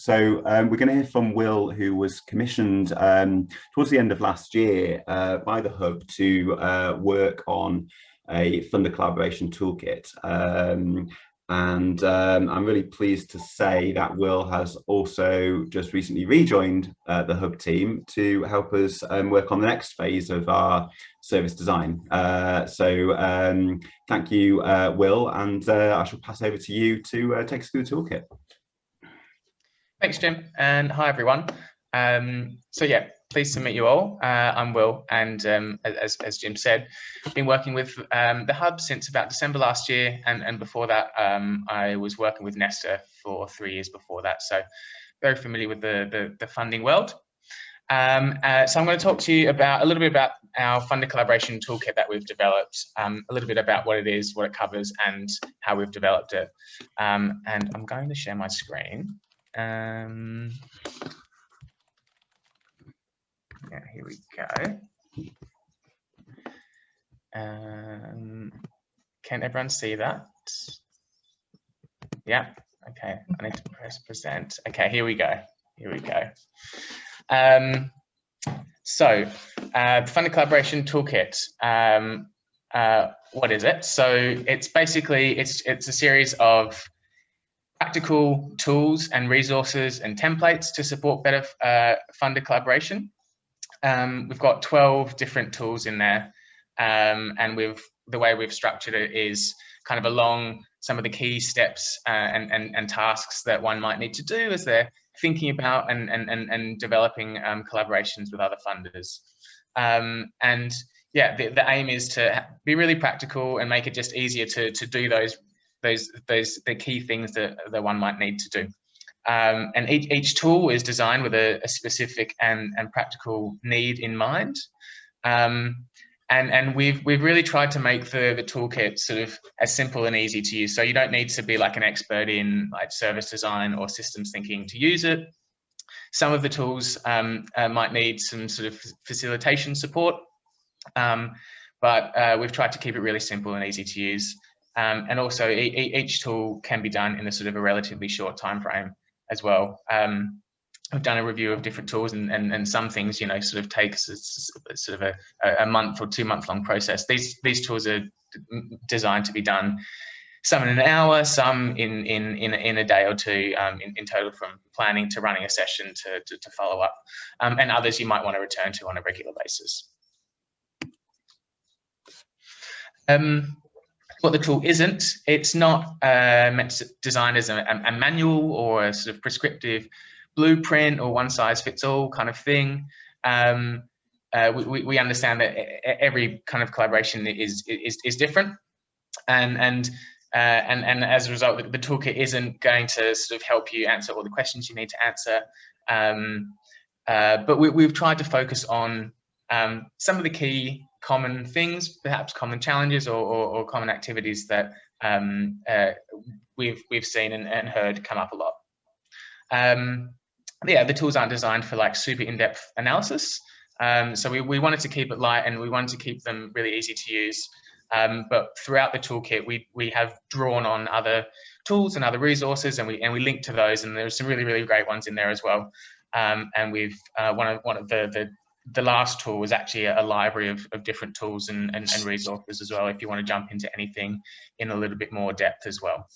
So we're going to hear from Will, who was commissioned towards the end of last year by the Hub to work on a Funder Collaboration Toolkit. I'm really pleased to say that Will has also just recently rejoined the Hub team to help us work on the next phase of our service design. Thank you, Will, and I shall pass over to you to take us through the toolkit. Thanks, Jim, and hi, everyone. So yeah, pleased to meet you all. I'm Will, and as Jim said, been working with the Hub since about December last year, and before that, I was working with Nesta for 3 years before that, so very familiar with the funding world. So I'm going to talk to you about a little bit about our Funder Collaboration Toolkit that we've developed, a little bit about what it is, what it covers, and how we've developed it. And I'm going to share my screen. Yeah, here we go. Can everyone see that? Yeah, okay, I need to press present. Okay, here we go. Here we go. So the Funder Collaboration Toolkit, what is it? So it's basically, it's a series of practical tools and resources and templates to support better funder collaboration. We've got 12 different tools in there, and the way we've structured it is kind of along some of the key steps and tasks that one might need to do as they're thinking about and developing collaborations with other funders. And yeah, the aim is to be really practical and make it just easier to do the key things that one might need to do. And each tool is designed with a specific and practical need in mind. And we've really tried to make the toolkit sort of as simple and easy to use. So you don't need to be like an expert in like service design or systems thinking to use it. Some of the tools might need some sort of facilitation support, but we've tried to keep it really simple and easy to use. And also each tool can be done in a sort of a relatively short time frame as well. I've done a review of different tools, and some things, you know, sort of takes sort of a month or 2 month long process. These tools are designed to be done, some in an hour, some in a day or two, in total, from planning to running a session to follow up, and others you might want to return to on a regular basis. What the tool isn't, it's not meant to design as a manual or a sort of prescriptive blueprint or one size fits all kind of thing. We understand that every kind of collaboration is different, and as a result, the toolkit isn't going to sort of help you answer all the questions you need to answer. But we've tried to focus on some of the key common things, perhaps common challenges or common activities that we've seen and heard come up a lot. Yeah, the tools aren't designed for like super in-depth analysis. So we wanted to keep it light, and we wanted to keep them really easy to use. But throughout the toolkit, we have drawn on other tools and other resources, and we link to those, and there's some really great ones in there as well. And we've one of the last tool was actually a library of different tools and resources as well, if you want to jump into anything in a little bit more depth as well.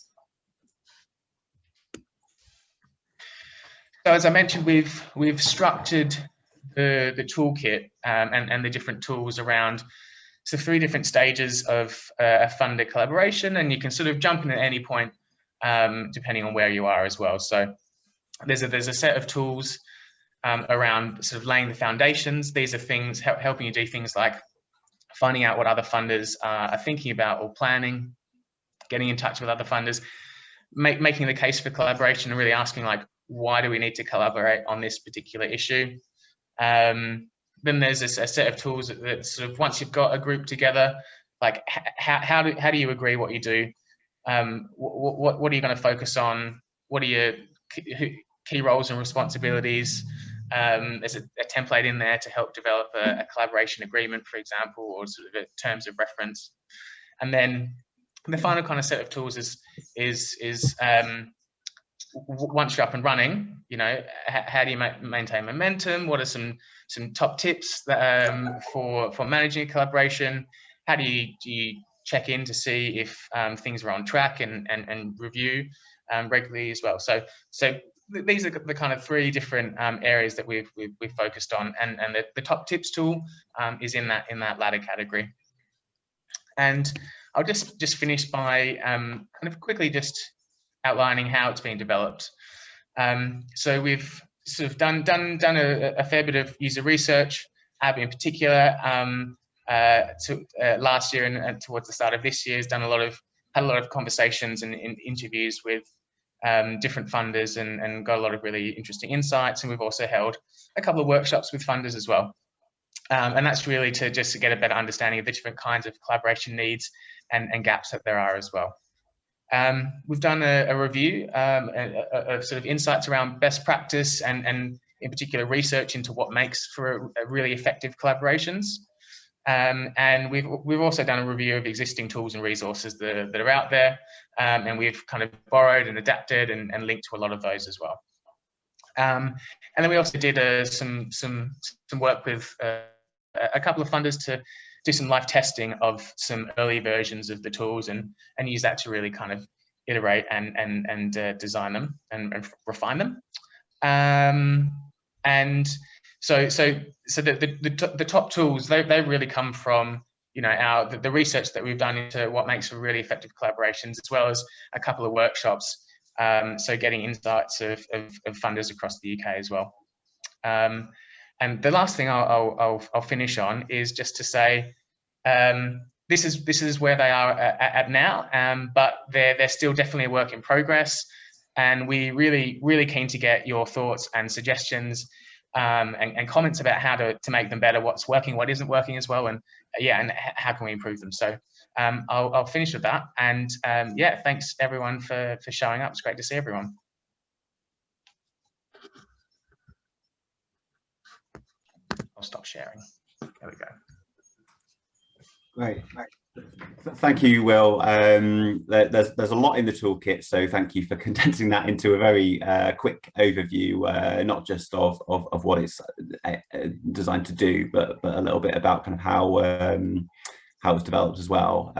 So as I mentioned, we've structured the toolkit and the different tools around 3 different stages of a funder collaboration, and you can sort of jump in at any point depending on where you are as well. So there's a set of tools around sort of laying the foundations. These are things helping you do things like finding out what other funders are thinking about or planning, getting in touch with other funders, making the case for collaboration, and really asking like, why do we need to collaborate on this particular issue? Then there's a set of tools that sort of, once you've got a group together, like how do you agree what you do? What are you going to focus on? What are your key roles and responsibilities? There's a template in there to help develop a collaboration agreement, for example, or sort of terms of reference. And then the final kind of set of tools is once you're up and running, you know, how do you maintain momentum? What are some top tips that, for managing collaboration? How do you check in to see if things are on track and review regularly as well? So these are the kind of 3 different areas that we've focused on, and the top tips tool is in that latter category. And I'll just finish by kind of quickly just outlining how it's been developed. So we've sort of done a fair bit of user research, in particular last year and towards the start of this year, had a lot of conversations and interviews with different funders and got a lot of really interesting insights. And we've also held a couple of workshops with funders as well. And that's really to get a better understanding of the different kinds of collaboration needs and gaps that there are as well. We've done a review of sort of insights around best practice and in particular research into what makes for a really effective collaborations. And we've also done a review of existing tools and resources that are out there, and we've kind of borrowed and adapted and linked to a lot of those as well. And then we also did some work with a couple of funders to do some live testing of some early versions of the tools and use that to really kind of iterate and design them and refine them. And so the top tools, they really come from, you know, the research that we've done into what makes for really effective collaborations, as well as a couple of workshops. So getting insights of funders across the UK as well. And the last thing I'll finish on is just to say, this is where they are at now, but they're still definitely a work in progress, and we really keen to get your thoughts and suggestions and comments about how to make them better, what's working, what isn't working as well, and and how can we improve them. So I'll finish with that, and yeah, thanks everyone for showing up. It's great to see everyone. I'll stop sharing. There we go. Great. Thank you, Will. There's a lot in the toolkit, so thank you for condensing that into a very quick overview, not just of what it's designed to do, but a little bit about kind of how it's developed as well.